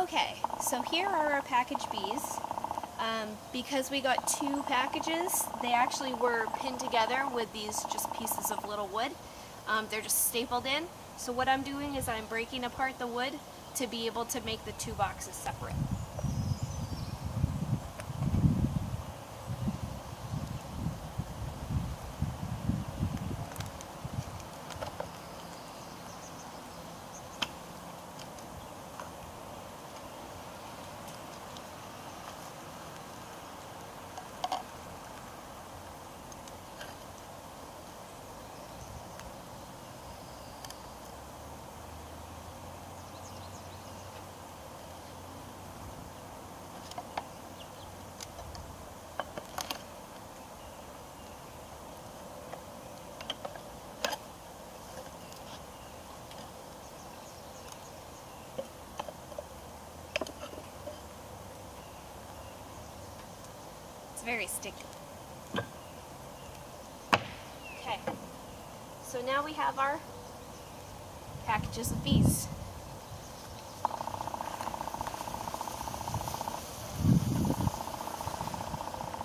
Okay, so here are our package bees. Because we got 2 packages, they actually were pinned together with these just pieces of little wood. They're just stapled in. So what I'm doing is I'm breaking apart the wood to be able to make the 2 boxes separate. Very sticky. Okay, so now we have our packages of bees.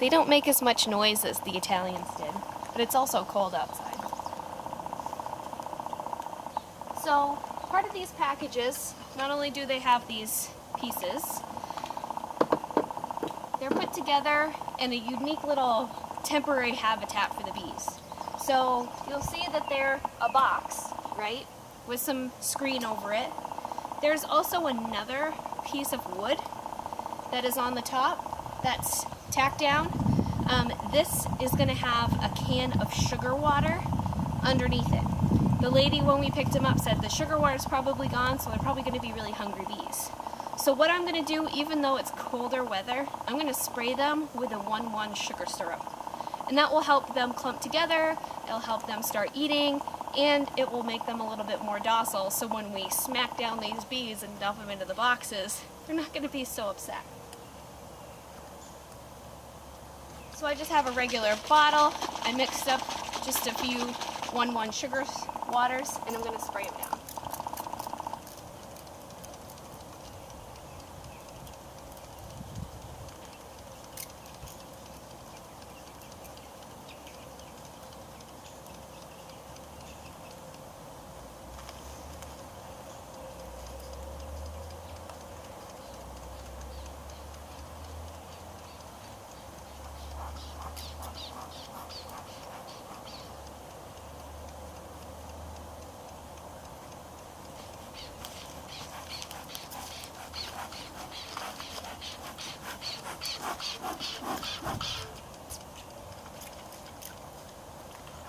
They don't make as much noise as the Italians did, but it's also cold outside. So part of these packages, not only do they have these pieces, they're put together in a unique little temporary habitat for the bees. So you'll see that they're a box, right, with some screen over it. There's also another piece of wood that is on the top that's tacked down. This is going to have a can of sugar water underneath it. The lady, when we picked them up, said the sugar water is probably gone, so they're probably going to be really hungry bees. So what I'm going to do, even though it's colder weather, I'm going to spray them with a 1-1 sugar syrup. And that will help them clump together, it'll help them start eating, and it will make them a little bit more docile, so when we smack down these bees and dump them into the boxes, they're not going to be so upset. So I just have a regular bottle. I mixed up just a few 1-1 sugar waters, and I'm going to spray them down.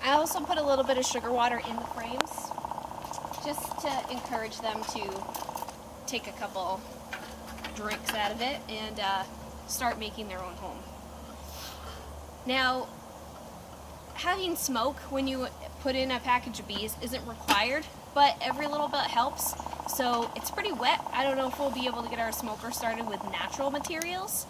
I also put a little bit of sugar water in the frames just to encourage them to take a couple drinks out of it and start making their own home. Now, having smoke when you put in a package of bees isn't required, but every little bit helps. So it's pretty wet. I don't know if we'll be able to get our smoker started with natural materials.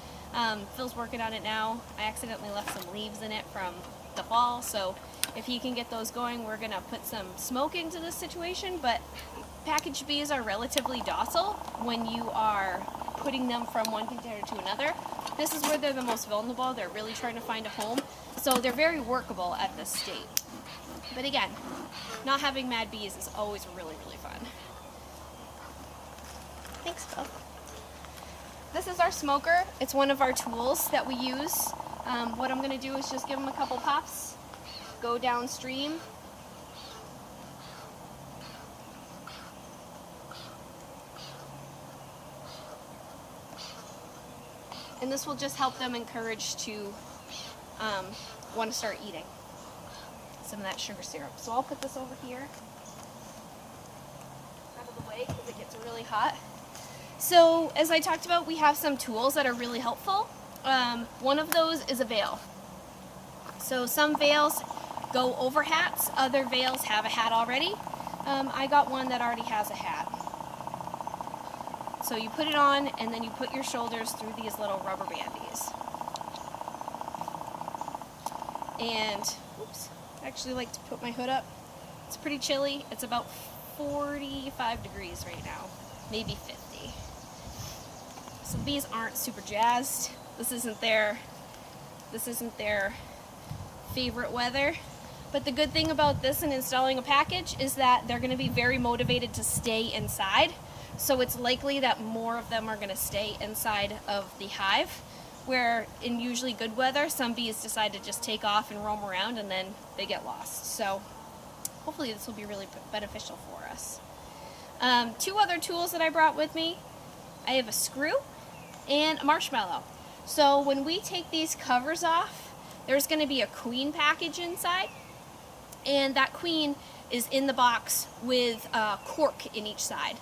Phil's working on it now. I accidentally left some leaves in it from the fall, so if he can get those going, we're gonna put some smoke into this situation. But package bees are relatively docile when you are putting them from one container to another. This is where they're the most vulnerable. They're really trying to find a home, so they're very workable at this state. But again, not having mad bees is always really, really fun. Thanks, Phil. This is our smoker. It's one of our tools that we use. What I'm going to do is just give them a couple puffs, go downstream, and this will just help them encourage to want to start eating some of that sugar syrup. So I'll put this over here out of the way because it gets really hot. So as I talked about, we have some tools that are really helpful. One of those is a veil. So some veils go over hats, other veils have a hat already. I got one that already has a hat. So you put it on and then you put your shoulders through these little rubber bandies. And, oops, I actually like to put my hood up. It's pretty chilly. It's about 45 degrees right now, maybe 50. So the bees aren't super jazzed. This isn't their favorite weather. But the good thing about this and installing a package is that they're going to be very motivated to stay inside. So it's likely that more of them are going to stay inside of the hive, where in usually good weather, some bees decide to just take off and roam around and then they get lost. So hopefully this will be really beneficial for us. Two other tools that I brought with me. I have a screw and a marshmallow. So when we take these covers off, there's going to be a queen package inside. And that queen is in the box with a cork in each side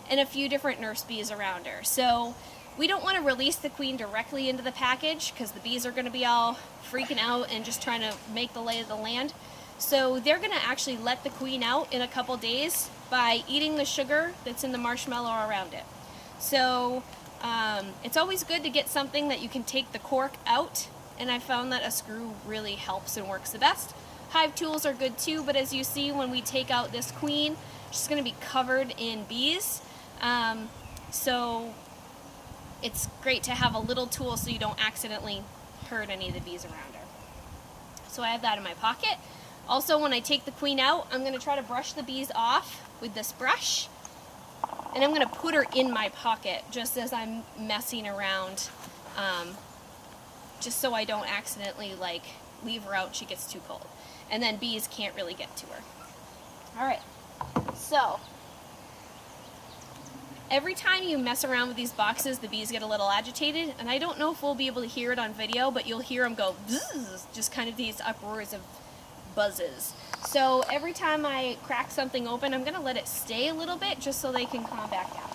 and a few different nurse bees around her. So we don't want to release the queen directly into the package because the bees are going to be all freaking out and just trying to make the lay of the land. So they're going to actually let the queen out in a couple days by eating the sugar that's in the marshmallow around it. So it's always good to get something that you can take the cork out, and I found that a screw really helps and works the best. Hive tools are good too, but as you see when we take out this queen, she's going to be covered in bees. So it's great to have a little tool so you don't accidentally hurt any of the bees around her. So I have that in my pocket. Also, when I take the queen out, I'm going to try to brush the bees off with this brush. And I'm going to put her in my pocket just as I'm messing around, just so I don't accidentally leave her out and she gets too cold. And then bees can't really get to her. All right, so every time you mess around with these boxes, the bees get a little agitated, and I don't know if we'll be able to hear it on video, but you'll hear them go bzzz, just kind of these uproars of buzzes. So every time I crack something open, I'm gonna let it stay a little bit just so they can calm back down.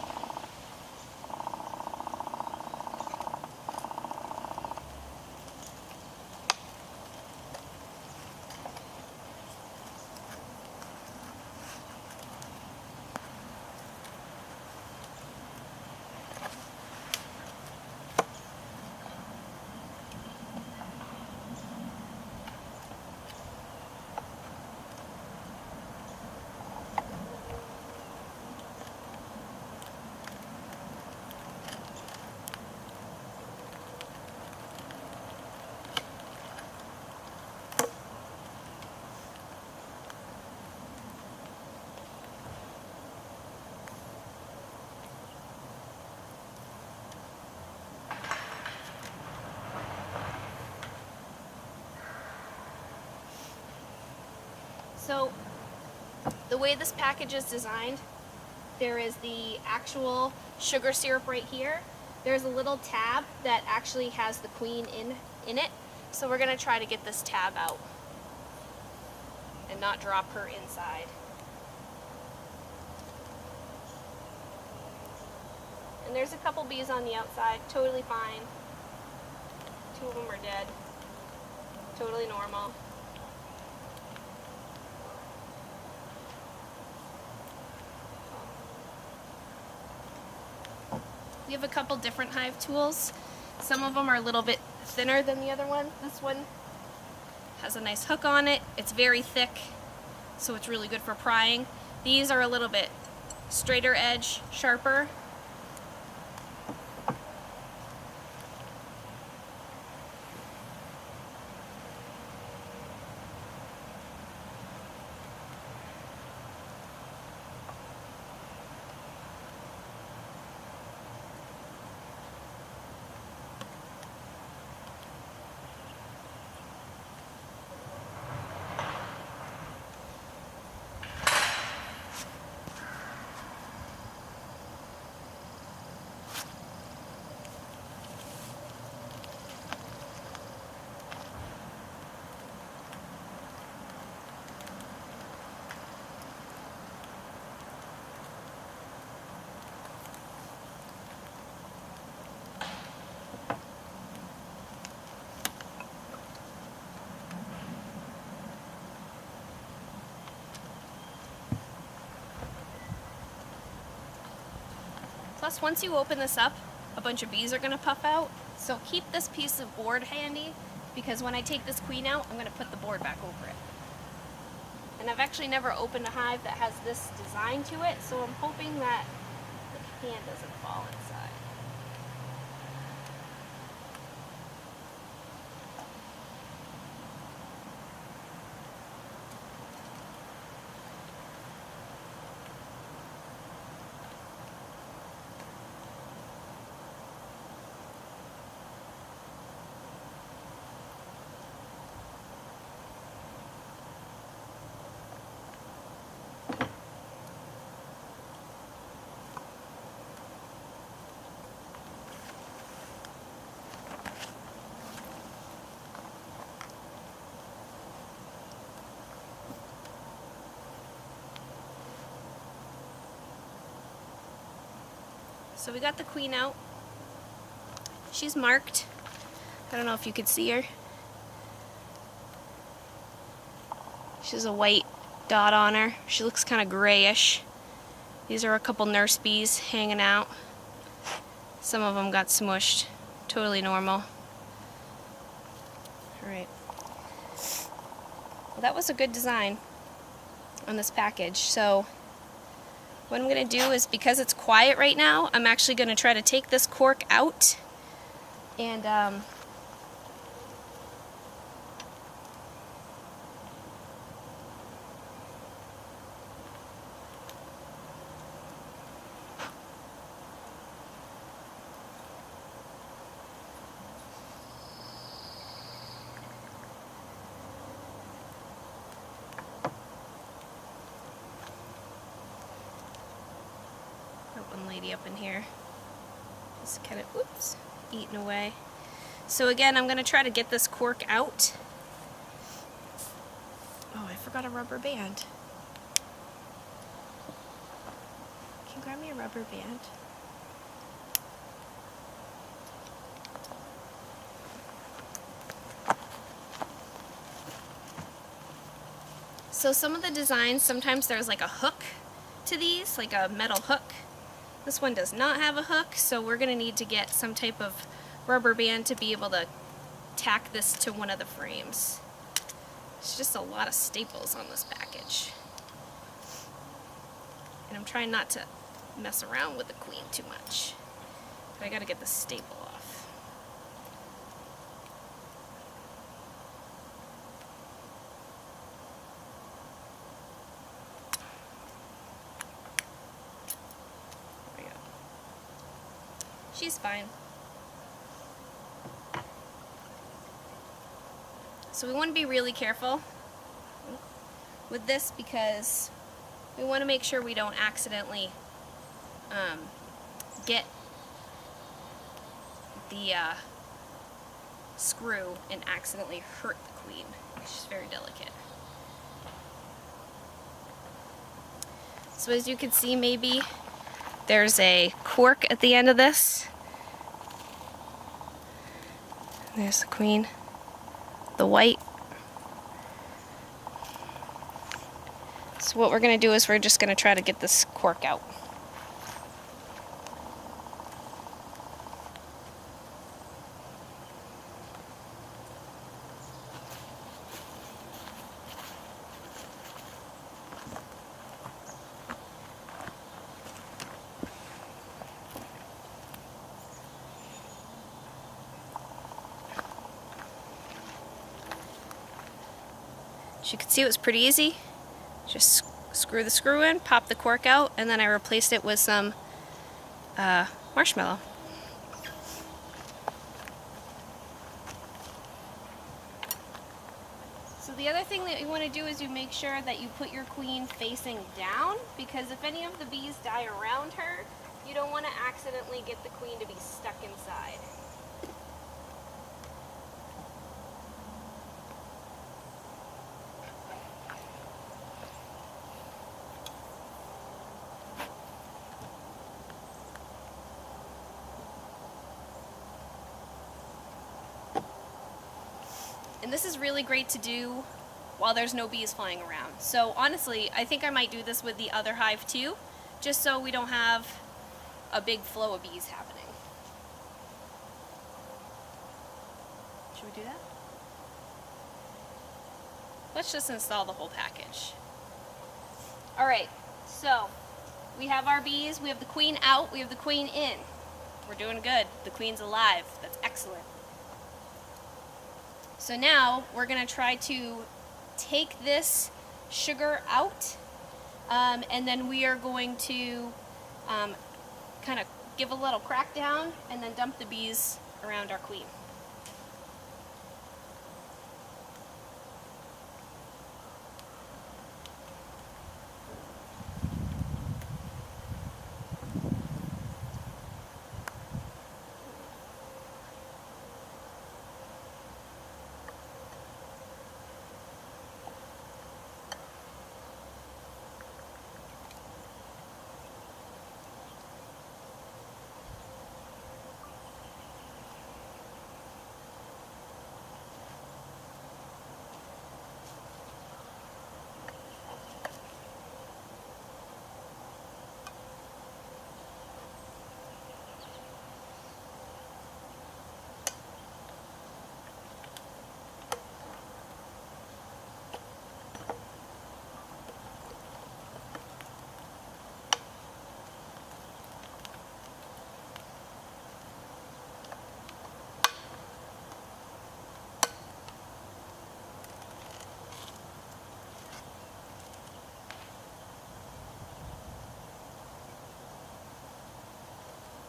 So the way this package is designed, there is the actual sugar syrup right here. There's a little tab that actually has the queen in it. So we're gonna try to get this tab out and not drop her inside. And there's a couple bees on the outside, totally fine. 2 of them are dead, totally normal. We have a couple different hive tools. Some of them are a little bit thinner than the other one. This one has a nice hook on it. It's very thick, so it's really good for prying. These are a little bit straighter edge, sharper. Plus, once you open this up, a bunch of bees are going to puff out. So keep this piece of board handy, because when I take this queen out, I'm going to put the board back over it. And I've actually never opened a hive that has this design to it, so I'm hoping that the can doesn't fall inside. So we got the queen out. She's marked. I don't know if you could see her. She has a white dot on her. She looks kind of grayish. These are a couple nurse bees hanging out. Some of them got smushed. Totally normal. Alright. Well, that was a good design on this package. So what I'm going to do is, because it's quiet right now, I'm actually going to try to take this cork out and one lady up in here just kind of, oops, eating away. So again, I'm going to try to get this cork out. Oh, I forgot a rubber band. Can you grab me a rubber band? So some of the designs, sometimes there's like a hook to these, like a metal hook. This one does not have a hook, so we're going to need to get some type of rubber band to be able to tack this to one of the frames. There's just a lot of staples on this package. And I'm trying not to mess around with the queen too much. But I got to get the staple off. There we go. She's fine. So we want to be really careful with this because we want to make sure we don't accidentally get the screw and accidentally hurt the queen. She's very delicate. So as you can see, maybe there's a cork at the end of this. There's the queen. The white. So what we're going to do is we're just going to try to get this cork out. As you can see, it was pretty easy. Just screw the screw in, pop the cork out, and then I replaced it with some marshmallow. So the other thing that you want to do is you make sure that you put your queen facing down, because if any of the bees die around her, you don't want to accidentally get the queen to be stuck inside. And this is really great to do while there's no bees flying around. So honestly, I think I might do this with the other hive too, just so we don't have a big flow of bees happening. Should we do that? Let's just install the whole package. Alright, so we have our bees, we have the queen out, we have the queen in. We're doing good. The queen's alive. That's excellent. So now we're going to try to take this sugar out, and then we are going to kind of give a little crack down and then dump the bees around our queen.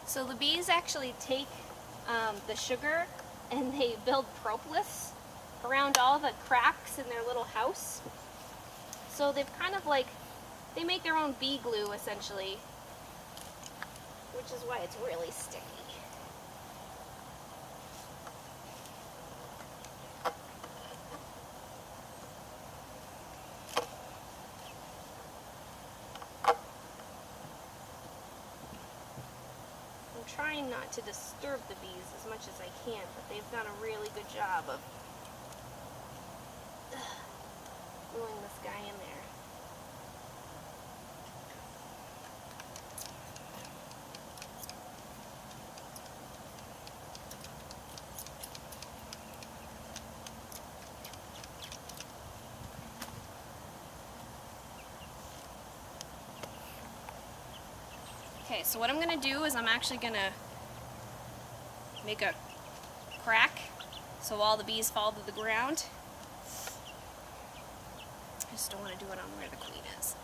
So the bees actually take the sugar and they build propolis around all the cracks in their little house. So they've kind of like, they make their own bee glue essentially, which is why it's really sticky. I'm trying not to disturb the bees as much as I can, but they've done a really good job of gluing this guy in there. Okay, so what I'm going to do is I'm actually going to make a crack so all the bees fall to the ground. I just don't want to do it on where the queen is.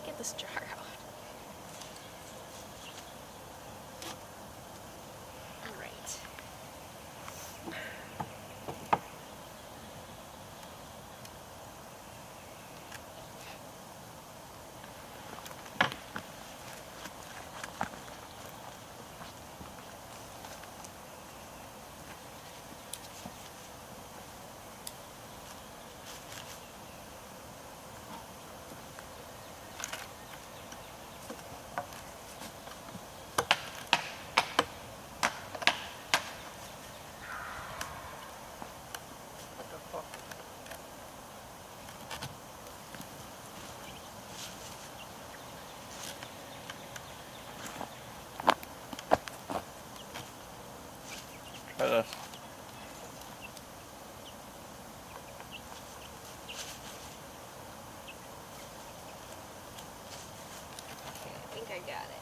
Get this jar out. All right. Try this. I think I got it.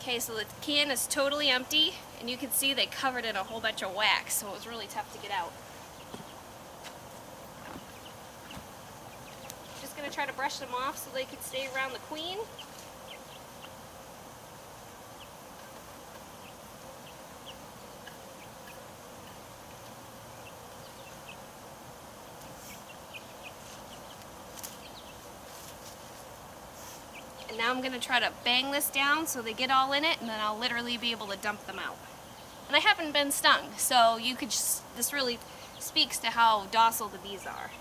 Okay, so the can is totally empty, and you can see they covered it in a whole bunch of wax, so it was really tough to get out. Just gonna try to brush them off so they can stay around the queen. And now I'm going to try to bang this down so they get all in it, and then I'll literally be able to dump them out. And I haven't been stung, so you could just, this really speaks to how docile the bees are.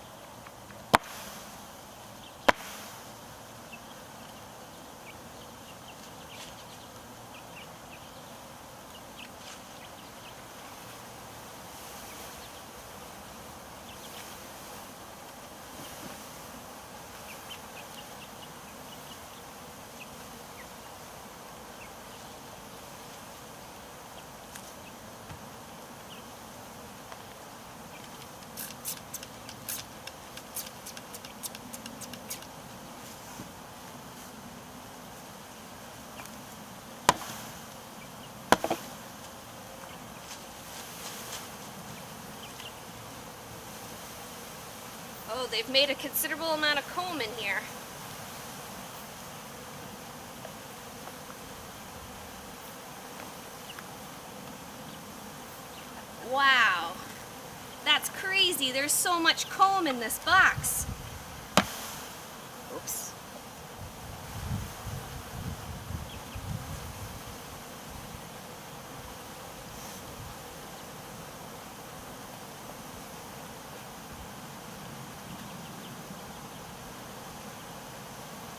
they've made a considerable amount of comb in here. Wow, that's crazy. There's so much comb in this box. Oops.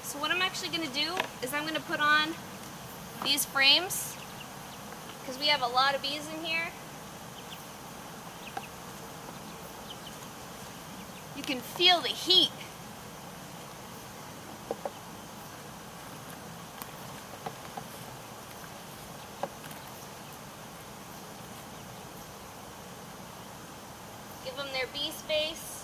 So what I'm actually going to do is I'm going to put on these frames because we have a lot of bees in here. You can feel the heat. Give them their bee space.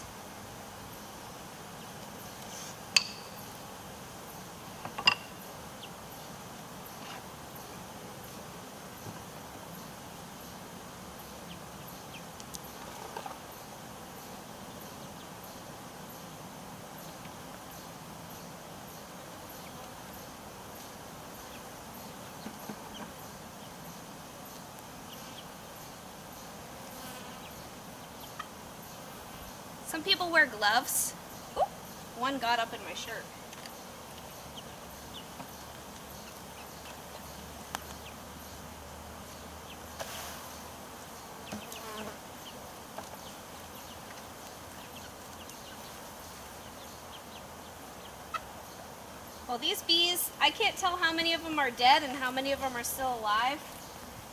Some people wear gloves. Ooh, one got up in my shirt. Well, these bees, I can't tell how many of them are dead and how many of them are still alive.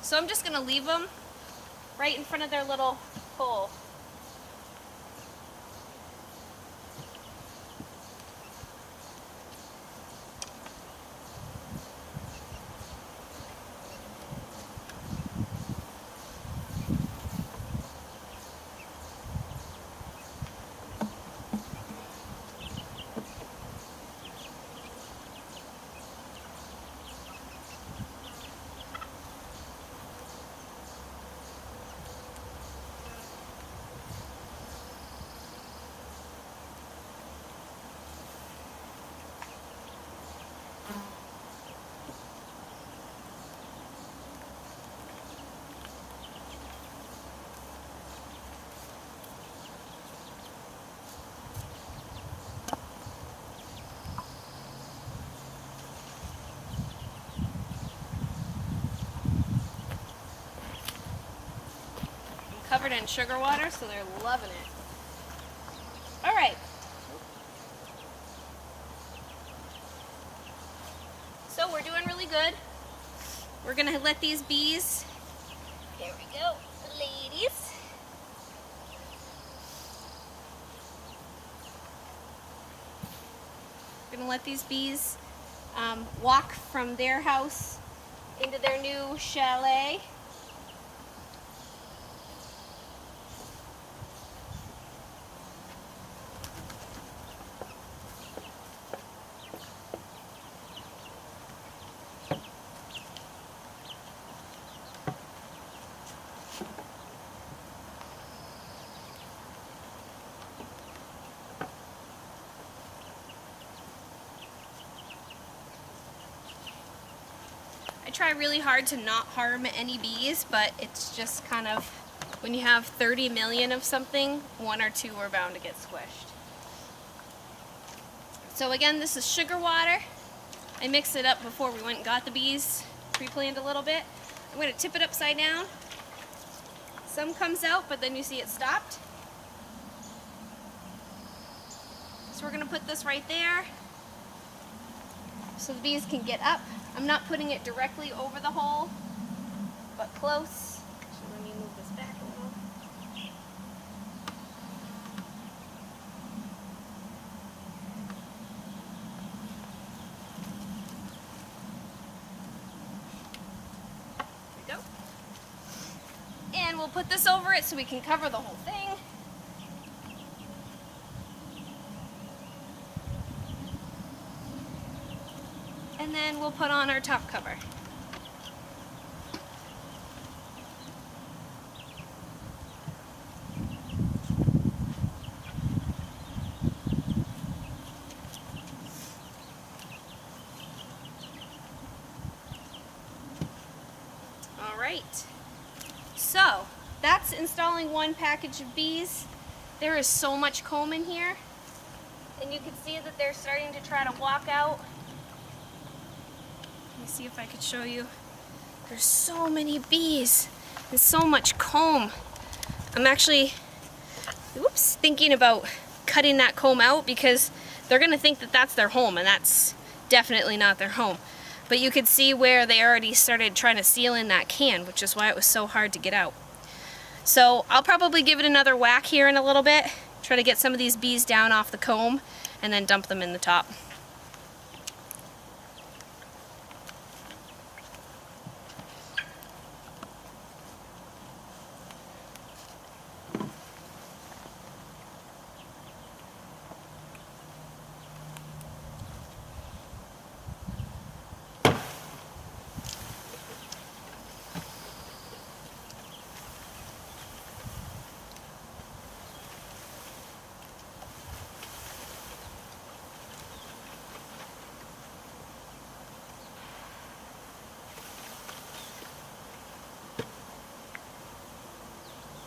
So I'm just going to leave them right in front of their little hole. Covered in sugar water, so they're loving it. All right. So we're doing really good. We're gonna let these bees, there we go, ladies. We're gonna let these bees walk from their house into their new chalet. I try really hard to not harm any bees, but it's just kind of, when you have 30 million of something, one or two are bound to get squished. So again, this is sugar water. I mixed it up before we went and got the bees, pre-planned a little bit. I'm going to tip it upside down. Some comes out, but then you see it stopped. So we're going to put this right there so the bees can get up. I'm not putting it directly over the hole, but close. So let me move this back a little. There we go. And we'll put this over it so we can cover the whole thing. And then we'll put on our top cover. right. So that's installing one package of bees. There is so much comb in here. And you can see that they're starting to try to walk out. Let me see if I could show you. There's so many bees and so much comb. I'm actually, thinking about cutting that comb out because they're gonna think that that's their home, and that's definitely not their home. But you could see where they already started trying to seal in that can, which is why it was so hard to get out. So I'll probably give it another whack here in a little bit, try to get some of these bees down off the comb, and then dump them in the top.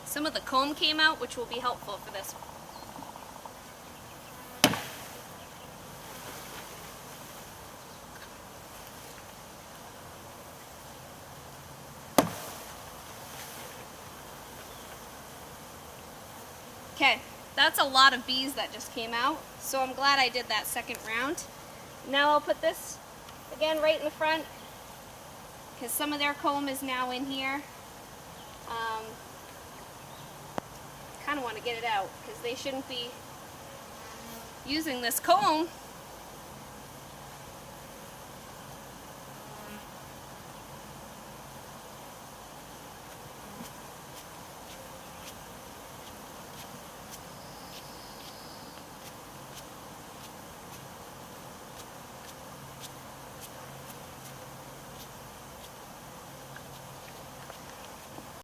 Some of the comb came out, which will be helpful for this. Okay, that's a lot of bees that just came out, so I'm glad I did that second round. Now I'll put this again right in the front, because some of their comb is now in here. Kind of want to get it out because they shouldn't be using this comb